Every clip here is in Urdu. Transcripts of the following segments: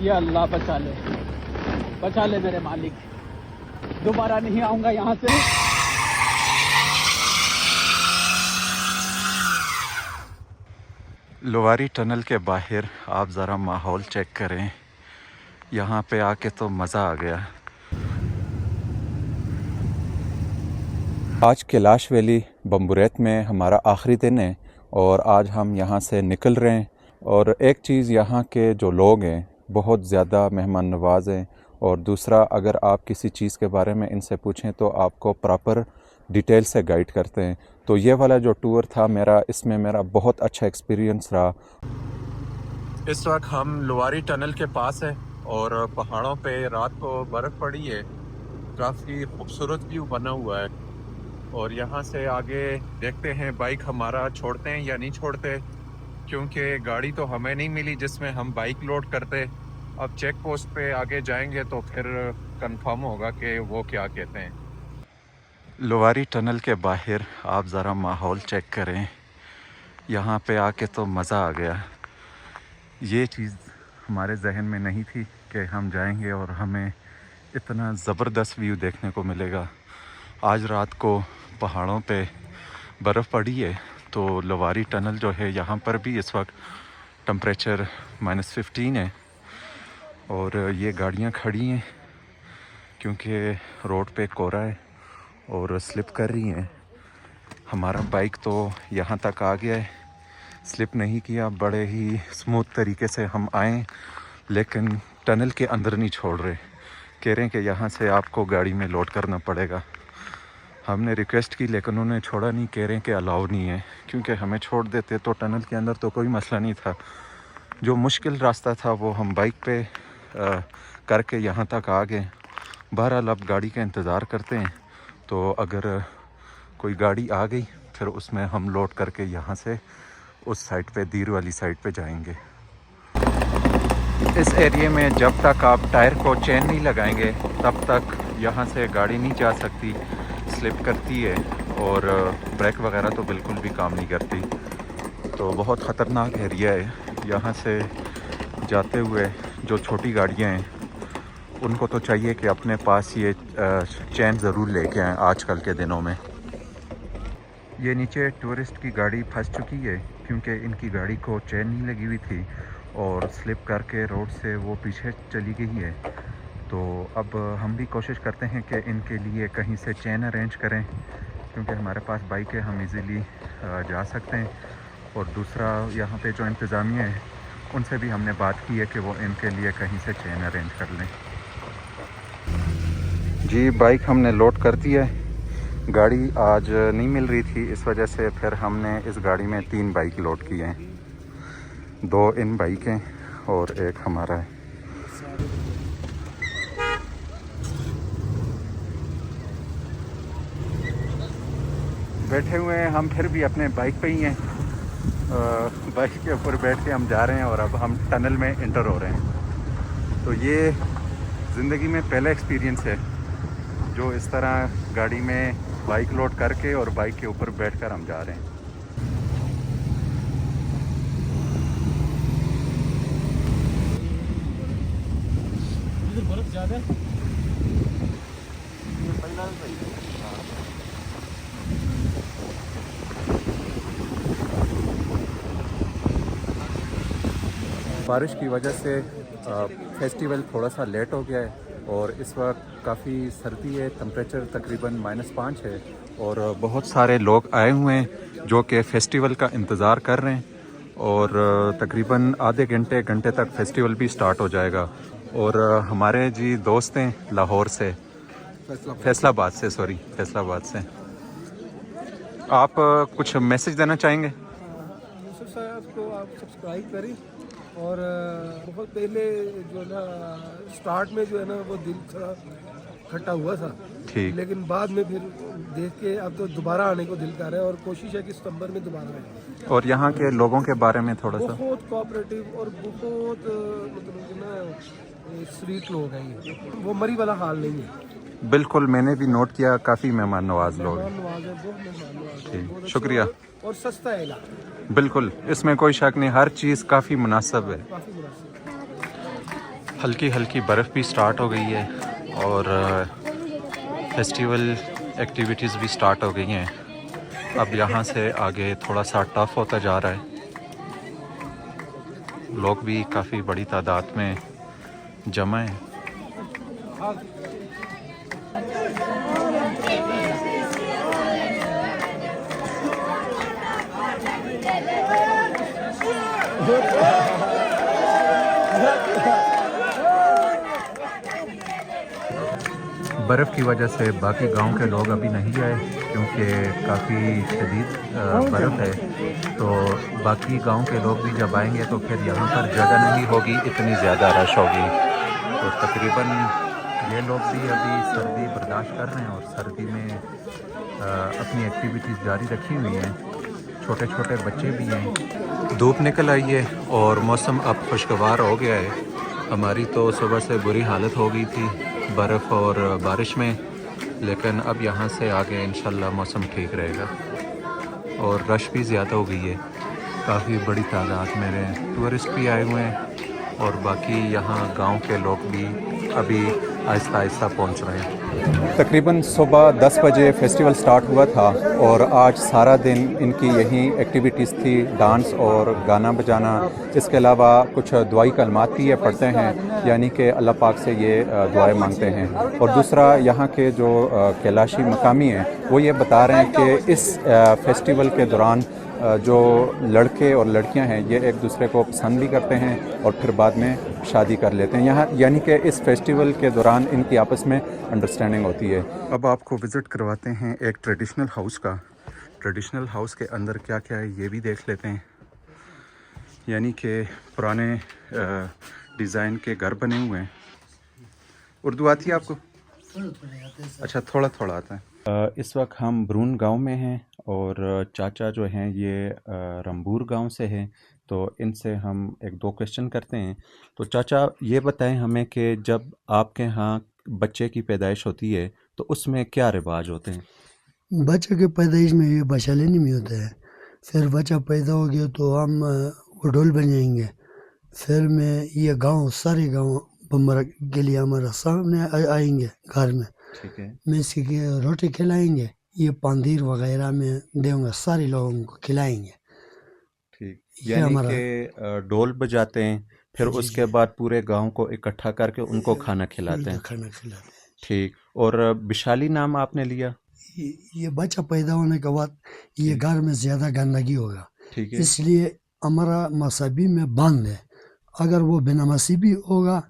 یا اللہ بچا لے میرے مالک، دوبارہ نہیں آؤں گا یہاں سے۔ لواری ٹنل کے باہر آپ ذرا ماحول چیک کریں، یہاں پہ آ کے تو مزہ آ گیا۔ آج کیلاش ویلی بمبوریت میں ہمارا آخری دن ہے اور آج ہم یہاں سے نکل رہے ہیں۔ اور ایک چیز، یہاں کے جو لوگ ہیں بہت زیادہ مہمان نواز ہیں، اور دوسرا اگر آپ کسی چیز کے بارے میں ان سے پوچھیں تو آپ کو پراپر ڈیٹیل سے گائیڈ کرتے ہیں۔ تو یہ والا جو ٹور تھا میرا، اس میں میرا بہت اچھا ایکسپیرینس رہا۔ اس وقت ہم لواری ٹنل کے پاس ہیں اور پہاڑوں پہ رات کو برف پڑی ہے، کافی خوبصورت ویو بنا ہوا ہے۔ اور یہاں سے آگے دیکھتے ہیں بائک ہمارا چھوڑتے ہیں یا نہیں چھوڑتے، کیونکہ گاڑی تو ہمیں نہیں ملی جس میں ہم بائک لوڈ کرتے۔ اب چیک پوسٹ پہ آگے جائیں گے تو پھر کنفرم ہوگا کہ وہ کیا کہتے ہیں۔ لواری ٹنل کے باہر آپ ذرا ماحول چیک کریں، یہاں پہ آ کے تو مزہ آ گیا۔ یہ چیز ہمارے ذہن میں نہیں تھی کہ ہم جائیں گے اور ہمیں اتنا زبردست ویو دیکھنے کو ملے گا۔ آج رات کو پہاڑوں پہ برف پڑی ہے، تو لواری ٹنل جو ہے یہاں پر بھی اس وقت ٹمپریچر -15 ہے، اور یہ گاڑیاں کھڑی ہیں کیونکہ روڈ پہ کورا ہے اور سلپ کر رہی ہیں۔ ہمارا بائک تو یہاں تک آ گیا ہے، سلپ نہیں کیا، بڑے ہی سموتھ طریقے سے ہم آئیں، لیکن ٹنل کے اندر نہیں چھوڑ رہے، کہہ رہے ہیں کہ یہاں سے آپ کو گاڑی میں لوڈ کرنا پڑے گا۔ ہم نے ریکویسٹ کی لیکن انہوں نے چھوڑا نہیں، کہہ رہے ہیں کہ الاؤ نہیں ہے، کیونکہ ہمیں چھوڑ دیتے تو ٹنل کے اندر تو کوئی مسئلہ نہیں تھا۔ جو مشکل راستہ تھا وہ ہم بائک پہ کر کے یہاں تک آ گئے۔ بہرحال اب گاڑی کا انتظار کرتے ہیں، تو اگر کوئی گاڑی آ گئی پھر اس میں ہم لوڈ کر کے یہاں سے اس سائڈ پہ، دیر والی سائڈ پہ جائیں گے۔ اس ایریے میں جب تک آپ ٹائر کو چین نہیں لگائیں گے تب تک یہاں سے گاڑی نہیں جا سکتی، سلپ کرتی ہے، اور بریک وغیرہ تو بالکل بھی کام نہیں کرتی۔ تو بہت خطرناک ایریا ہے۔ یہاں سے جاتے ہوئے جو چھوٹی گاڑیاں ہیں ان کو تو چاہیے کہ اپنے پاس یہ چین ضرور لے کے آئیں آج کل کے دنوں میں۔ یہ نیچے ٹورسٹ کی گاڑی پھنس چکی ہے کیونکہ ان کی گاڑی کو چین نہیں لگی ہوئی تھی اور سلپ کر کے روڈ سے وہ پیچھے چلی گئی ہے۔ تو اب ہم بھی کوشش کرتے ہیں کہ ان کے لیے کہیں سے چین ارینج کریں، کیونکہ ہمارے پاس بائک ہے، ہم ایزیلی جا سکتے ہیں۔ اور دوسرا یہاں پہ جو انتظامیہ ہے ان سے بھی ہم نے بات کی ہے کہ وہ ان کے لیے کہیں سے چین ارینج کر لیں۔ جی بائک ہم نے لوڈ کر دی ہے، گاڑی آج نہیں مل رہی تھی، اس وجہ سے پھر ہم نے اس گاڑی میں 3 بائک لوڈ کی ہیں، 2 ان بائکیں اور ایک ہمارا ہے۔ بیٹھے ہوئے ہیں ہم پھر بھی اپنے بائک پہ ہی ہیں، بائک کے اوپر بیٹھ کے ہم جا رہے ہیں اور اب ہم ٹنل میں انٹر ہو رہے ہیں۔ تو یہ زندگی میں پہلا ایکسپیرینس ہے جو اس طرح گاڑی میں بائک لوڈ کر کے اور بائک کے اوپر بیٹھ کر ہم جا رہے ہیں۔ برف زیادہ ہے۔ بارش کی وجہ سے فیسٹیول تھوڑا سا لیٹ ہو گیا ہے اور اس وقت کافی سردی ہے، ٹمپریچر تقریباً -5 ہے، اور بہت سارے لوگ آئے ہوئے ہیں جو کہ فیسٹیول کا انتظار کر رہے ہیں، اور تقریباً آدھے گھنٹے تک فیسٹیول بھی سٹارٹ ہو جائے گا۔ اور ہمارے جی دوست ہیں لاہور سے، فیصل آباد سے، آپ کچھ میسج دینا چاہیں گے؟ یوسف صاحب کو آپ سبسکرائب کریں، اور بہت پہلے جو ہے نا سٹارٹ میں جو ہے نا وہ دل تھوڑا کھٹا ہوا تھا، ٹھیک، لیکن بعد میں پھر دیکھ کے اب تو دوبارہ آنے کو دل کر رہا ہے، اور کوشش ہے کہ ستمبر میں دوبارہ آئے۔ اور یہاں کے لوگوں کے بارے میں تھوڑا سا؟ بہت کوآپریٹیو اور بہت مطلب جو نا سویٹ لوگ ہیں، یہ وہ مری والا حال نہیں ہے۔ بالکل، میں نے بھی نوٹ کیا، کافی مہمان نواز لوگ ہیں۔ مہمان نواز ہے، بہت مہمان نواز ہے، ٹھیک، بہت اچھے، شکریہ۔ اور سستا ہے علاقہ، بالکل، اس میں کوئی شک نہیں، ہر چیز کافی مناسب ہے۔ کافی مناسب ہے۔ ہلکی ہلکی برف بھی سٹارٹ ہو گئی ہے اور فیسٹیول ایکٹیویٹیز بھی سٹارٹ ہو گئی ہیں. اب یہاں سے آگے تھوڑا سا ٹف ہوتا جا رہا ہے. لوگ بھی کافی بڑی تعداد میں جمع ہیں. برف کی وجہ سے باقی گاؤں کے لوگ ابھی نہیں آئے کیونکہ کافی شدید برف ہے. تو باقی گاؤں کے لوگ بھی جب آئیں گے تو پھر یہاں پر جگہ نہیں ہوگی، اتنی زیادہ رش ہوگی. تو تقریباً یہ لوگ بھی ابھی سردی برداشت کر رہے ہیں اور سردی میں اپنی ایکٹیویٹیز جاری رکھی ہوئی ہیں. چھوٹے چھوٹے بچے بھی ہیں. دھوپ نکل آئی ہے اور موسم اب خوشگوار ہو گیا ہے. ہماری تو صبح سے بری حالت ہو گئی تھی برف اور بارش میں، لیکن اب یہاں سے آگے انشاءاللہ موسم ٹھیک رہے گا. اور رش بھی زیادہ ہو گئی ہے، کافی بڑی تعداد میں ٹورسٹ بھی آئے ہوئے ہیں اور باقی یہاں گاؤں کے لوگ بھی ابھی آہستہ آہستہ پہنچ رہے ہیں. تقریباً صبح 10 بجے فیسٹیول سٹارٹ ہوا تھا اور آج سارا دن ان کی یہی ایکٹیویٹیز تھی، ڈانس اور گانا بجانا. اس کے علاوہ کچھ دعائی کلمات بھی یہ پڑھتے ہیں، یعنی کہ اللہ پاک سے یہ دعائیں مانگتے ہیں. اور دوسرا یہاں کے جو کیلاشی مقامی ہیں وہ یہ بتا رہے ہیں کہ اس فیسٹیول کے دوران جو لڑکے اور لڑکیاں ہیں یہ ایک دوسرے کو پسند بھی کرتے ہیں اور پھر بعد میں شادی کر لیتے ہیں. یہاں یعنی کہ اس فیسٹیول کے دوران ان کی آپس میں انڈرسٹینڈنگ ہوتی ہے. اب آپ کو وزٹ کرواتے ہیں ایک ٹریڈیشنل ہاؤس کا. ٹریڈیشنل ہاؤس کے اندر کیا کیا ہے یہ بھی دیکھ لیتے ہیں. یعنی کہ پرانے ڈیزائن کے گھر بنے ہوئے ہیں. اردو آتی ہے آپ کو؟ اچھا، تھوڑا تھوڑا آتا ہے. اس وقت ہم برون گاؤں میں ہیں اور چاچا جو ہیں یہ رمبور گاؤں سے ہیں. تو ان سے ہم ایک دو کویشچن کرتے ہیں. تو چاچا یہ بتائیں ہمیں کہ جب آپ کے ہاں بچے کی پیدائش ہوتی ہے تو اس میں کیا رواج ہوتے ہیں؟ بچے کی پیدائش میں یہ بچہ لینے میں ہوتا ہے. پھر بچہ پیدا ہو گیا تو ہم ڈھول بجائیں گے. پھر میں یہ گاؤں سارے گاؤں بمبر کے لیے ہمارا سامنے آئیں گے گھر میں. ٹھیک ہے. میں اس کی روٹی کھلائیں گے، یہ پاندیر وغیرہ میں دیں گے، سارے لوگوں کو کھلائیں گے. ٹھیک، یہ یعنی ہمارا کہ ڈول بجاتے ہیں پھر جی اس کے بعد پورے گاؤں کو اکٹھا کر کے ان کو کھانا کھلاتے ہیں. کھانا کھلاتے ہیں. ٹھیک. اور بشالی نام آپ نے لیا؟ یہ بچہ پیدا ہونے کے بعد یہ گھر میں زیادہ گندگی ہوگا، ٹھیک ہے. اس لیے ہمارا مذہبی میں بند ہے. اگر وہ بے نمازی بھی ہوگا،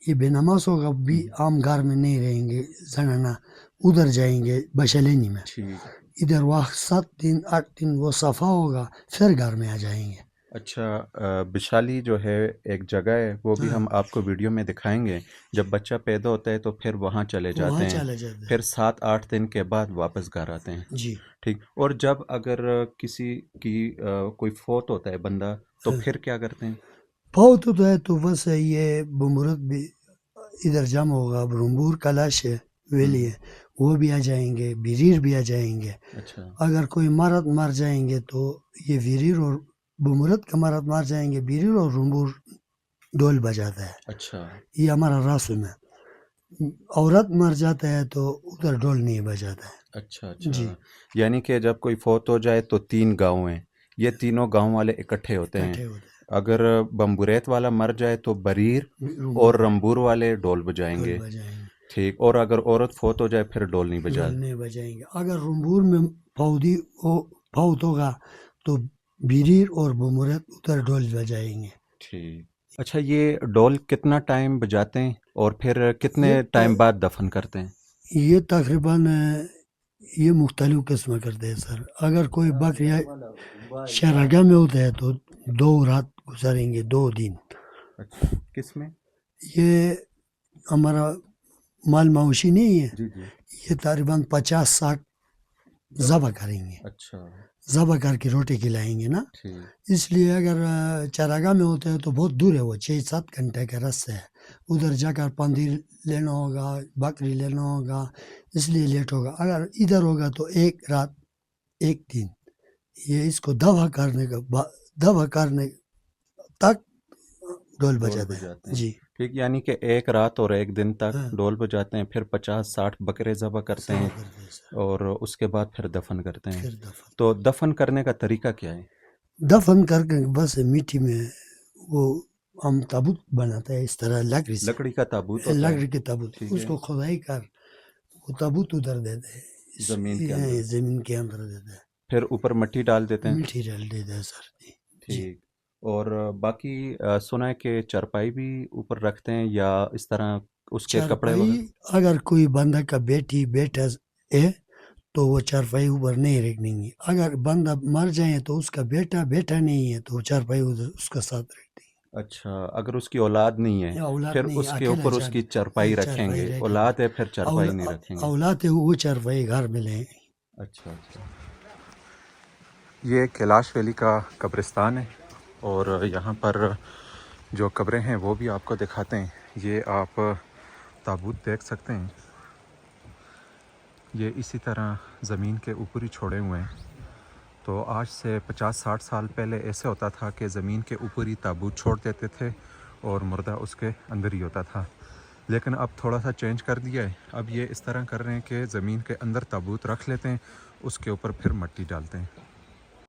یہ بے نماز ہوگا بھی، عام گھر میں نہیں رہیں گے. زنانہ ادھر جائیں گے بشالینی میں. ٹھیک. ادھر وہ 7 دن 8 دن وہ صفا ہوگا، پھر گھر میں آ جائیں گے. اچھا، بشالی جو ہے ایک جگہ ہے، وہ بھی ہم آپ کو ویڈیو میں دکھائیں گے. جب بچہ پیدا ہوتا ہے تو پھر وہاں چلے جاتے وہاں ہیں، چلے جاتے ہیں. پھر 7-8 دن کے بعد واپس گھر آتے ہیں. جی. ٹھیک. اور جب اگر کسی کی کوئی فوت ہوتا ہے بندہ تو پھر کیا کرتے ہیں؟ فوت ہوتا ہے تو بس یہ بمورت بھی ادھر جمع ہوگا. برمبور کلاش ہے، ویلی ہے، وہ بھی آ جائیں گے، بیریر بھی آ جائیں گے. اچھا. اگر کوئی مرد مر جائیں گے تو یہ ویریر اور بمورت کا مرد مر جائیں گے، بیریر اور رمبور ڈول بجاتا ہے. اچھا. یہ ہمارا رسم ہے. عورت مر جاتا ہے تو ادھر ڈول نہیں بجاتا ہے. اچھا اچھا. جی. یعنی کہ جب کوئی فوت ہو جائے تو 3 گاؤں ہیں، یہ تینوں گاؤں والے اکٹھے ہوتے ہیں. اکٹھے ہوتے اگر بمبوریت والا مر جائے تو بریر ہیں. اور رمبور والے ڈول بجائیں ڈول گے. بجائیں گے. ٹھیک. اور اگر عورت فوت ہو جائے پھر ڈول نہیں بجا. ڈول نہیں بجائیں گے. اگر رمبور میں فوت ہوگا تو بیریر اور بمورت ادھر ڈول بجائیں گے. ٹھیک. اچھا، یہ ڈول کتنا ٹائم بجاتے ہیں اور پھر کتنے یہ ٹائم بعد دفن کرتے ہیں؟ یہ تقریباً یہ مختلف قسم کرتے ہیں سر. اگر کوئی بکری شہرگاہ میں ہوتا ہے تو 2 رات گزاریں گے، 2 دن. اچھا. کس میں؟ یہ ہمارا مال مویشی نہیں ہے، جی جی. یہ تقریباً 50-60 ذبح کریں گے. اچھا. ذبح کر کے روٹی کھلائیں گے نا. ٹھیک. اس لیے اگر چراگاہ میں ہوتا ہے تو بہت دور ہے، وہ 6-7 گھنٹے کا راستہ ہے. ادھر جا کر پندیر لینا ہوگا، بکری لینا ہوگا، اس لیے لیٹ ہوگا. اگر ادھر ہوگا تو 1 رات 1 دن. یہ اس کو دبا کرنے تک ڈول بجاتے ہیں. جی. ٹھیک، یعنی کہ ایک رات اور ایک دن تک ہاں۔ ڈول بجاتے ہیں، پھر 50-60 بکرے ذبح کرتے ہیں کرتے ہیں سر، اور اس کے بعد پھر دفن کرتے ہیں. پھر دفن تو دفن کرنے کا طریقہ کیا ہے؟ دفن کر کے بس مٹی میں وہ ہم تابوت بناتے ہیں اس طرح لکڑی سے، لکڑی کا تابوت ہوتا ہے، لکڑی کے تابوت، ٹھیک اس ہے، کو کھدائی کر وہ تابوت ادھر دیتے ہیں زمین کے اندر، زمین کے اندر دیتے ہیں، پھر اوپر مٹی ڈال دیتے ہیں. میٹھی ڈال دیتے ہیں سر. جی ٹھیک. اور باقی سنا ہے کہ چرپائی بھی اوپر رکھتے ہیں یا اس طرح اس کے کپڑے چارپائی اگر کوئی بندہ کا بیٹی بیٹا ہے تو وہ چارپائی اوپر نہیں رکھیں گے، اگر بندہ مر جائے تو اس کا بیٹا بیٹا نہیں ہے تو وہ چارپائی ادھر اس کا ساتھ رکھتے ہیں. اچھا، اگر اس کی اولاد نہیں ہے یا اولاد پھر نہیں، اس کے اکیلا اوپر اس کی چرپائی رکھیں گے، رکھیں گے. اولاد ہے پھر چرپائی نہیں رکھیں گے. اولاد ہے وہ چارپائی گھر میں لیں گے. اچھا اچھا. یہ کیلاش ویلی کا قبرستان ہے اور یہاں پر جو قبریں ہیں وہ بھی آپ کو دکھاتے ہیں. یہ آپ تابوت دیکھ سکتے ہیں، یہ اسی طرح زمین کے اوپر ہی چھوڑے ہوئے ہیں. تو آج سے 50-60 سال پہلے ایسے ہوتا تھا کہ زمین کے اوپر ہی تابوت چھوڑ دیتے تھے اور مردہ اس کے اندر ہی ہوتا تھا. لیکن اب تھوڑا سا چینج کر دیا ہے، اب یہ اس طرح کر رہے ہیں کہ زمین کے اندر تابوت رکھ لیتے ہیں، اس کے اوپر پھر مٹی ڈالتے ہیں.